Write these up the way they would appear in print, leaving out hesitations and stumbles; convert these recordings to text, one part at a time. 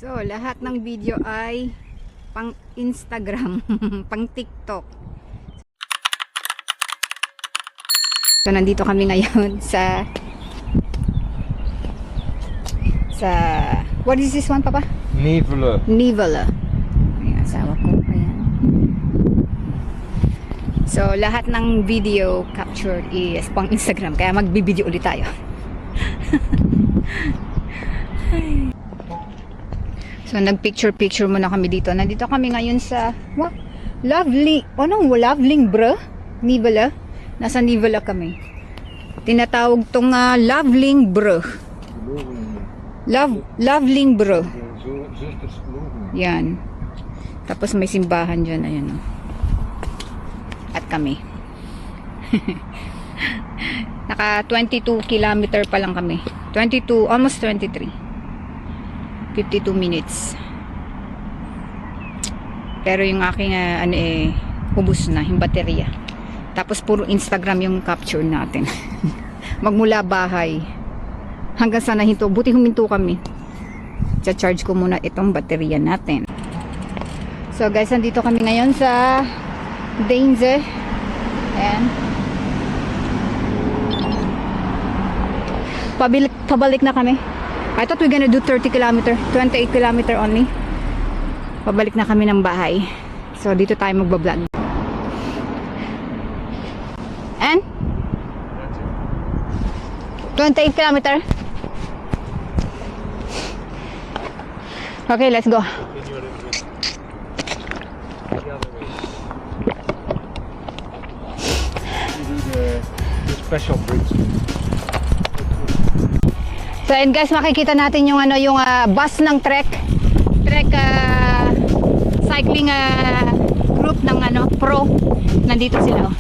So, lahat ng video ay pang Instagram, pang TikTok. So, nandito kami ngayon sa what is this one, Papa? Nivelle. Nivelle. Ayan, asawa ko. Ayan. So, lahat ng video captured is pang Instagram. Kaya magbibideo ulit tayo. So, nagpicture-picture muna kami dito. Nandito kami ngayon sa what? Lovely. Anong Loveling bro? Nivelle. Nasa Nivelle kami. Tinatawag tong Loveling bro. Loveling bro. Yan. Tapos may simbahan dyan. Ayan. At kami. Naka 22 kilometer pa lang kami. 22, almost 23. 52 minutes. Pero yung aking ubos na yung baterya. Tapos puro Instagram yung capture natin. Magmula bahay hanggang sa nahinto. Buti huminto kami. Cha-charge ko muna itong baterya natin. So guys, nandito kami ngayon sa Deinze. Ayan. Pabalik na kami. I thought we're gonna do 30 kilometer, 28 kilometer only. Pabalik na kami ng bahay. So dito tayo magbablog. And 28 kilometer. Okay, let's go. The special bridge. So and guys, makikita natin yung yung bus ng Trek cycling group ng pro. Nandito sila.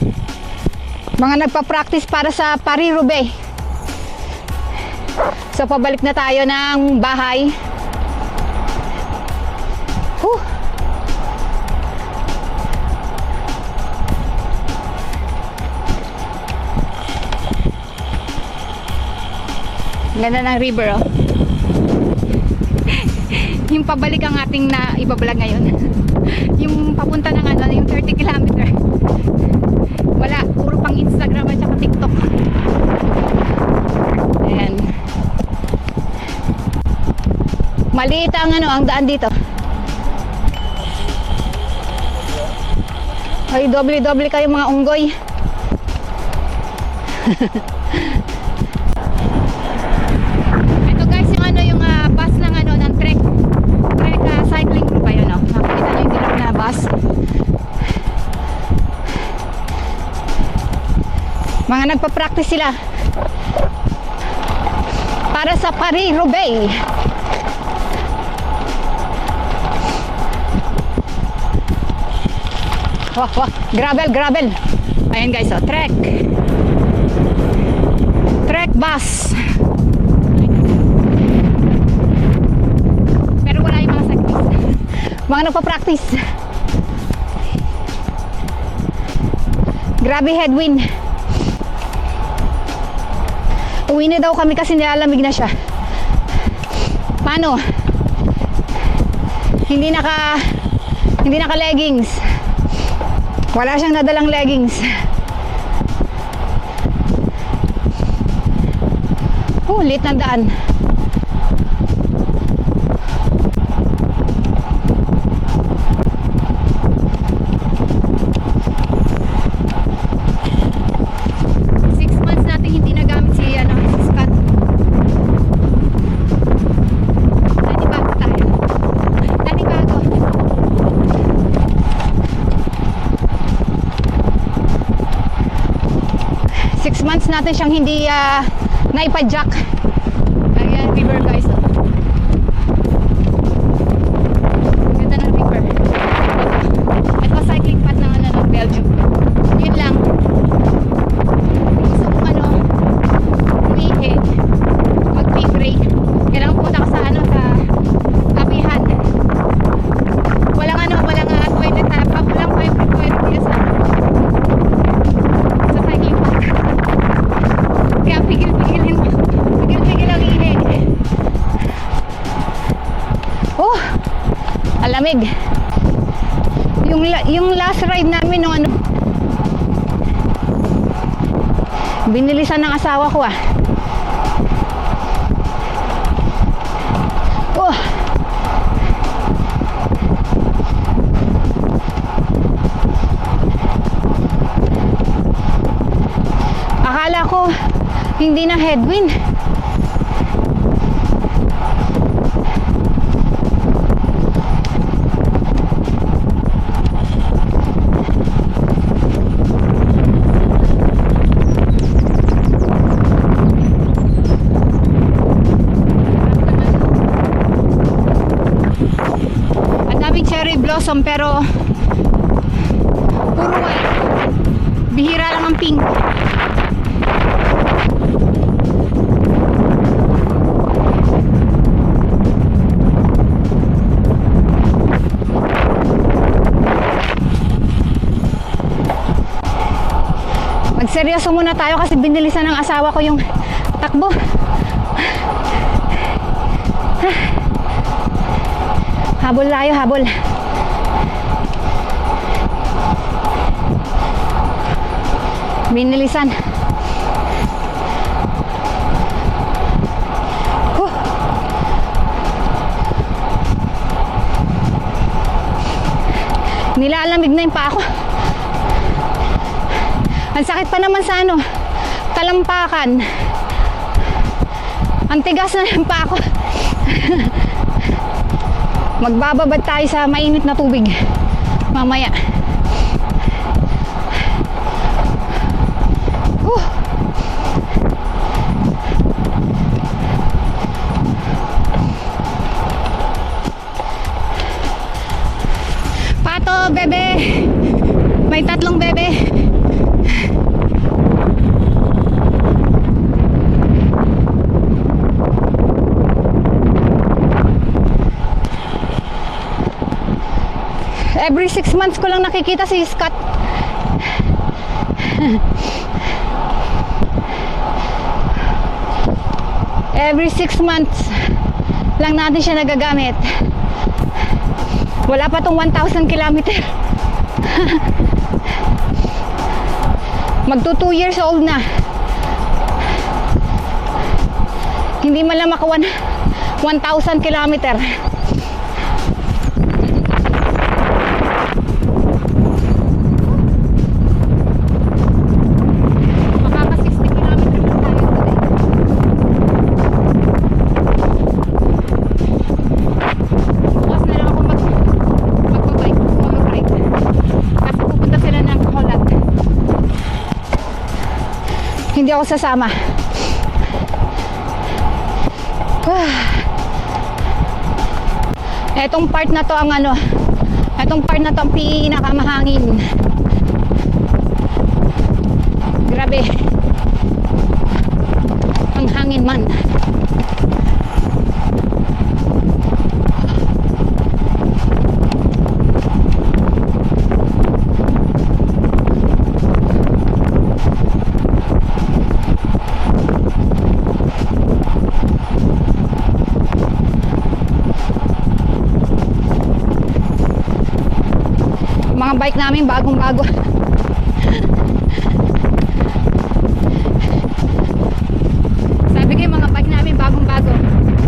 Mga nagpa-practice para sa Paris-Roubaix. So pabalik na tayo ng bahay. Ganda ng river, oh. Yung pabalik ang ating na ibablog ngayon. Yung papunta ng yung 30 kilometer. Wala, puro pang Instagram at saka TikTok. Ayan. Maliit ang ang daan dito. Ay, doble-doble kayo mga unggoy. Cycling group ayun, no? Nakikita nyo yung dilaw na bus. Mga nagpa-practice sila para sa Paris-Roubaix. Wah, gravel. Ayan guys, oh, Trek bus. Mga nagpa-practice. Grabe headwind. Uwi na daw kami kasi nilalamig na siya. Paano? Hindi naka leggings. Wala siyang nadalang leggings. Lit ng daan. 6 months natin siyang hindi naipa-jack. Ayan, river guys. Ganda ng river. Ito cycling path ng ng Belgium. Yun lang. Gusto kong umihi, mag-pee-break. Kailangan punta ka sa sa kapihan. Walang walang toilet tap, walang private toilet yes, sa cycling path. Kaya pigil ang ihi. lamig. Yung last ride namin nung ano, binilisan ng asawa ko ah. Oh. Akala ko hindi na headwind. Ang daming cherry blossom pero puro white. Bihira lang ang pink. Magseryoso muna tayo kasi binilisan ng asawa ko yung takbo. Habol tayo, habol. Binilisan. Nilalamig na yung paa ko. Ang sakit pa naman sa ano, talampakan. Ang tigas na yung paa ko. Magbababad tayo sa mainit na tubig mamaya. Pato, bebe. May 3 bebe. Every 6 months ko lang nakikita si Scott. Every 6 months lang natin siya nagagamit. Wala pa tong 1,000 kilometer. Magto 2 years old na. Hindi man lang maka 1,000 kilometer. Hindi ako sasama. Etong part na to ang ano, etong part na to ang pinakamahangin. Grabe. Ang hangin man. Mga bike namin bagong-bago. Sabi ko yung mga bike namin bagong-bago.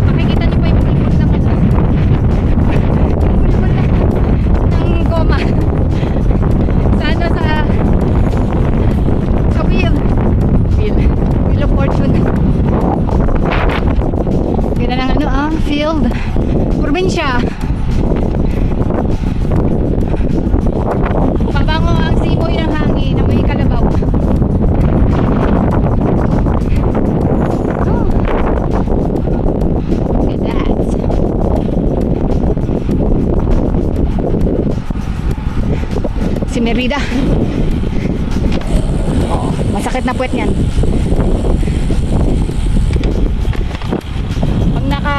Makikita niyo pa yung bulbul na bulbul ng goma. Sa ano, sa wheel of fortune. Ganda ng ano field. Probinsya. Pabango ang simoy ng hangin na may kalabaw. Oh. Look at that. Si Merida. Oh, masakit na puwet niyan. Pag naka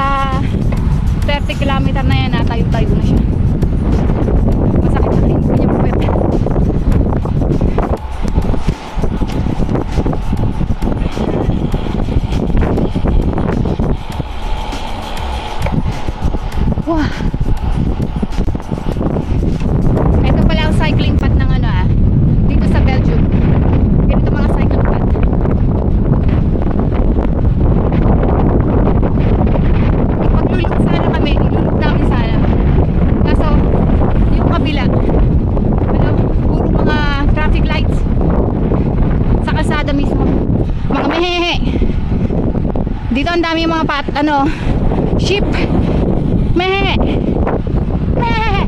30 kilometer na yan, natayo-tayo na siya. Masakit na rin niya puwet. Wow. Dito ang dami mga sheep. Meh. Meh.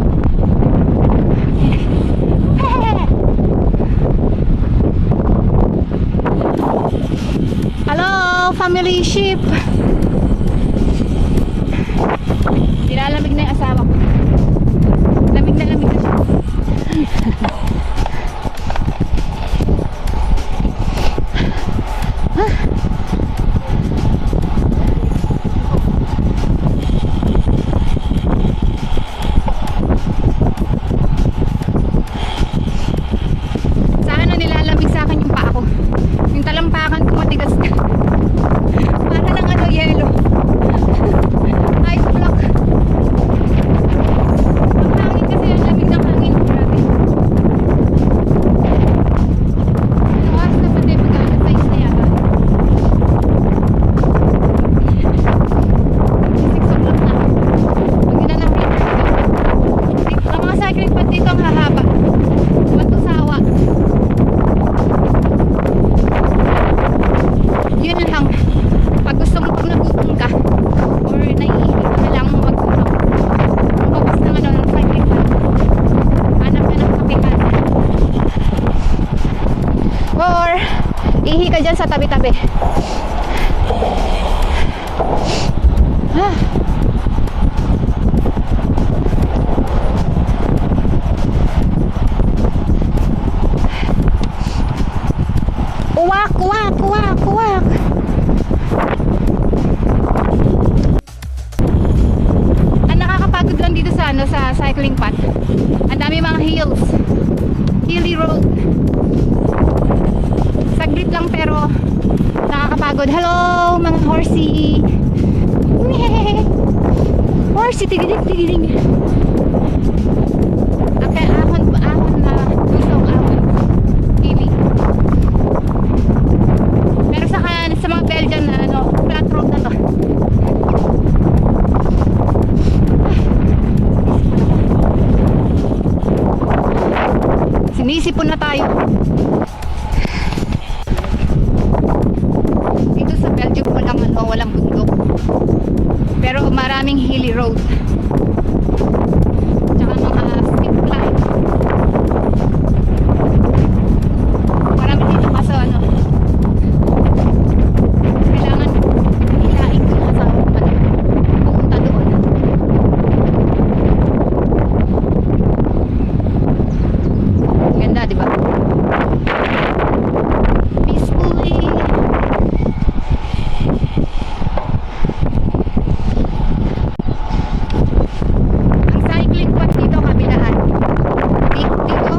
Hello, family sheep. Nilalamig na yung asawa ko. Lamig na siya. Sa akin na nilalamig sa akin yung paa ko. Yung talampakan ko matigas na. Para lang yelo. Ice block. Ang hangin kasi ang lamig ng hangin. Grabe. Oras na pati mag-alas 6 na yata. 6 o'clock na. Pag yun na ng winter. Ang mga cycling path dito ang hahaba. Wato sawa. Yun lang. Pag gusto mo pag nagutom ka or naiihip ka, kailangan mo magtulog. Ang bawas ng ng cycling path. Hanap ka ng kapihan. Or ihi ka dyan sa tabi-tabi. Uwak, uwak, uwak, uwak. Ang nakakapagod lang dito sa sa cycling path. Ang dami mga hills. Hilly road. Saglit lang pero nakakapagod. Hello, mga horsey. Horsey, tigiling. Okay, ahon na gustong ahon. Hilly. Pero sa mga Belgian na flat road na to. Sinisipon na tayo. Dito sa Belgium walang bundok. Pero maraming hilly road. Tsaka mga steep climb. Marami dito kaso kailangan hilain ko yung asawa ko man pumunta doon. Ganda, di ba? Peacefully. Ang cycling path dito kabilaan. Dito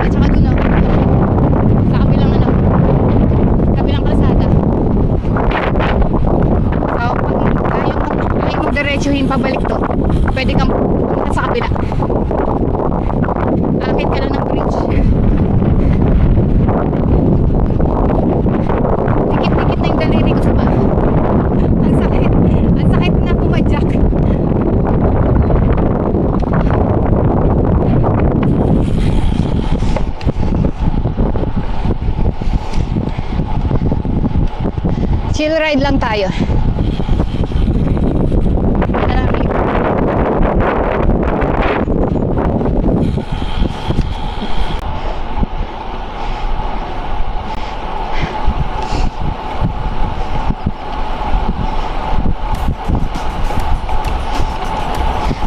at saka doon sa kabilang kalsada. So, pag ayaw mo diretsuhin pabalik to, pwede kang pumunta sa kabila. Akit ka lang ng bridge. Dikit-dikit na yung daliri ko sa paa. Ang sakit na pumadyak. Chill ride lang tayo.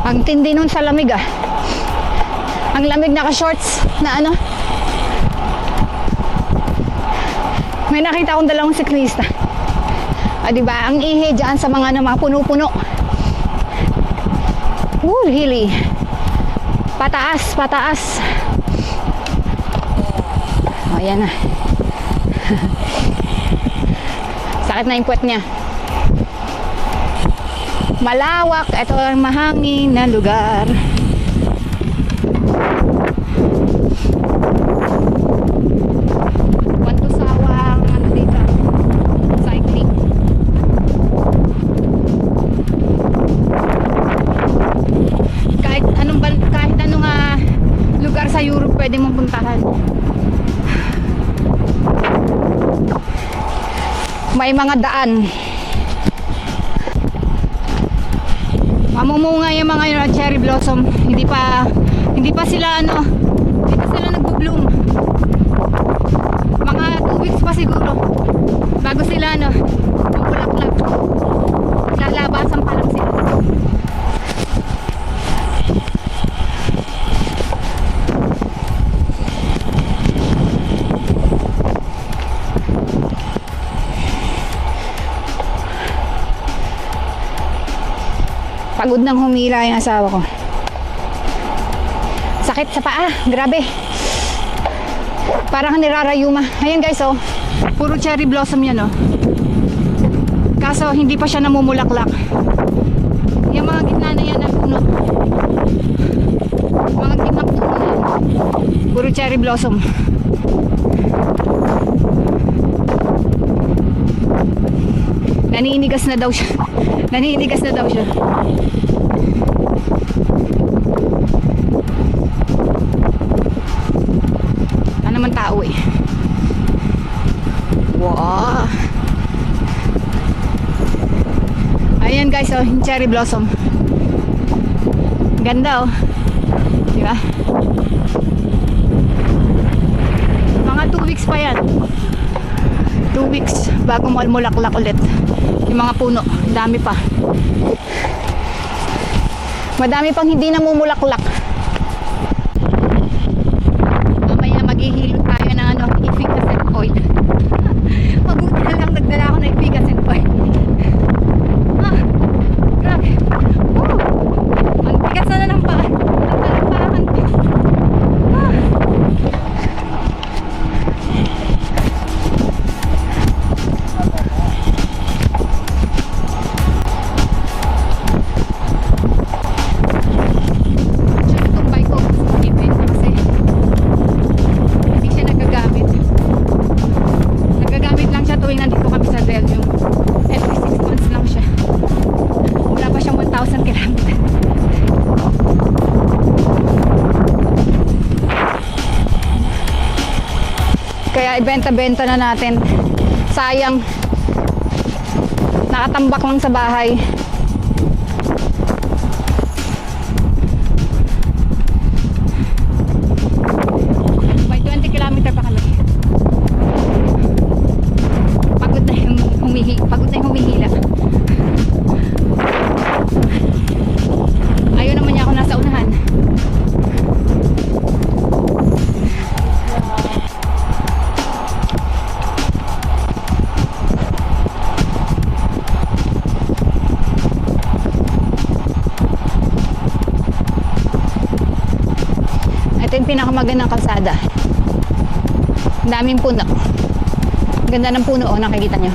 Ang tindi nun sa lamig ah. Ang lamig, naka-shorts na May nakita akong dalawang siklista. Diba? Ang ihi dyan sa mga puno-puno. Hilly. Pataas, pataas. Ayan na. Sakit na yung puwet niya. Malawak. Ito ang mahangin na lugar. Wantusawang dito. Cycling. Kahit anong lugar sa Europe pwede mong puntahan. May mga daan. Mamumunga yung mga cherry blossom. Hindi pa sila hindi pa sila nagbo-bloom. Mga 2 weeks pa siguro bago sila mabulaklak. Lalabasan pa lang sila. Pagod nang humila yung asawa ko. Sakit sa paa, grabe. Parang nirarayuma. Ayan guys, oh. Puro cherry blossom yan, oh. Kaso hindi pa siya namumulaklak. Yung mga gitna na yan ng puno. Mga gitna puno na yan. Puro cherry blossom. Naninigas na daw siya. Naninigas na daw siya. Ano naman tao eh. Wow. Ayan guys, oh, yung cherry blossom. Ganda, oh. Diba? Mga 2 weeks pa yan. 2 weeks bago mulaklak ulit yung mga puno. Dami pa. Madami pang hindi namumulaklak. Mamaya maghihilot tayo ng efficacent oil. Mabuti na lang nagdala ako ng efficacent oil. Ah, grabe. Oh, ang tigas na ng paa. Nagpalapakan ko. Ah. Kaya ibenta-benta na natin. Sayang. Nakatambak lang sa bahay. May 20 kilometer pa kami. Pagod na yung humihila. Ayaw naman niya ako nasa unahan. Ito yung pinakamagandang kalsada. Daming puno. Ganda ng puno, oh, nakikita nyo.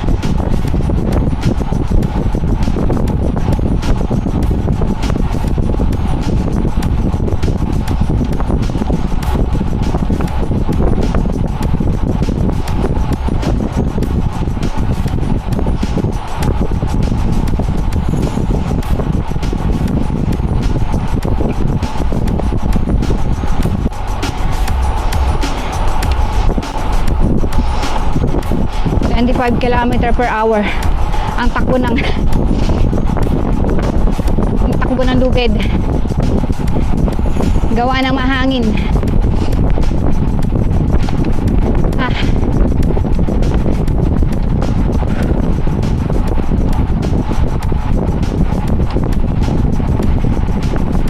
And 5 km per hour ang takbo ng lugid, gawa ng mahangin.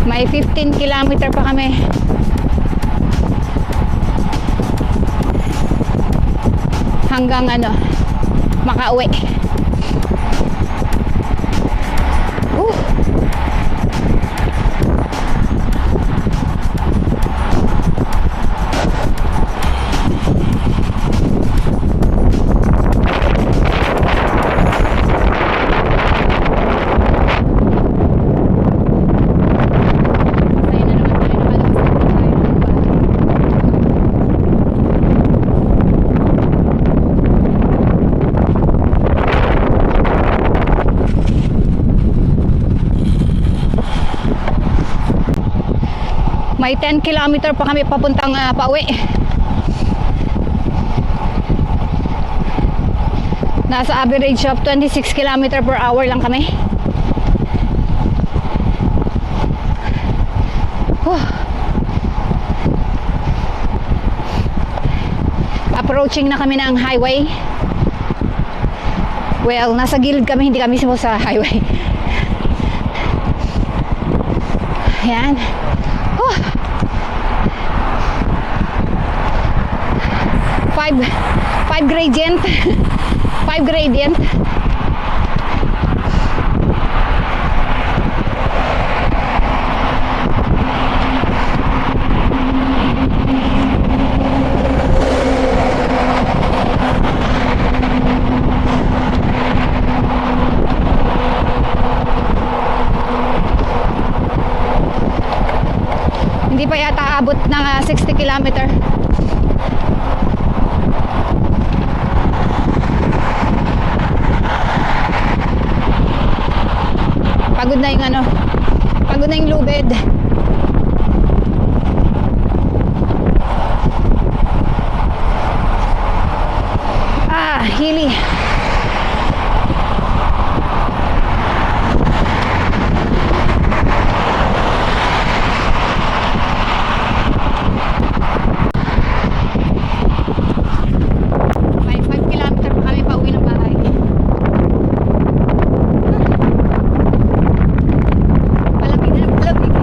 May 15 km pa kami. Hanggang makauwi. May 10 km pa kami papuntang pauwi. Nasa average of 26 km per hour lang kami. Huh. Approaching na kami ng highway. Well, nasa gilid kami, hindi kami mismo sa highway. Ayan. Huh. 5 gradient. 5 gradient. Hindi pa yata abot ng 60 kilometer. Pagod na yung ano, pagod na yung lubid. Hilly. May 5 kilometer pa kami pa uwi ng bahay. Malamig na malamig.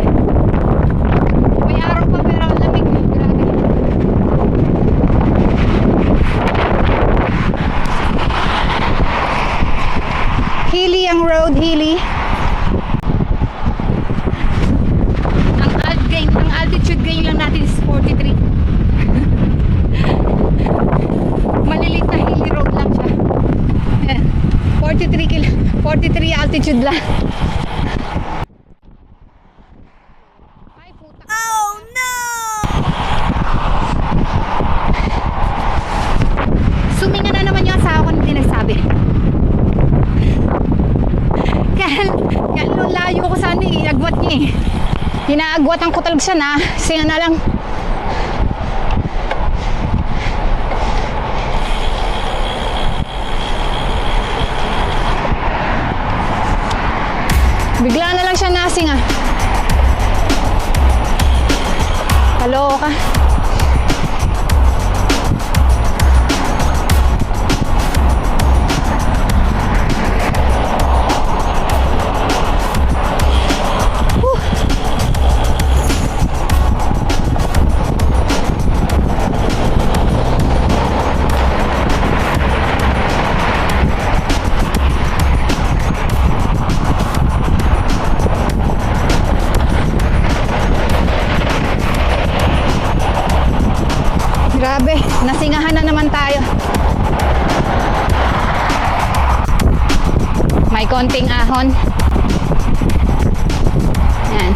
May araw pa pero ang lamig. Grabe. Hilly ang road, hilly. Ang altitude gain lang natin is 43. Malilit na hilly road lang siya. Ayan. 43 altitude lang. Ay, puta. Oh no! Suminga na naman yung asawa ko, hindi nagsabi. Kaya nung layo ko sana agwat niya eh. Hinaagwatan ko talaga siya na. Singa na lang. Bigla na lang siya nasinga. Kaloka. Grabe, nasingahan na naman tayo. May konting ahon. Yan.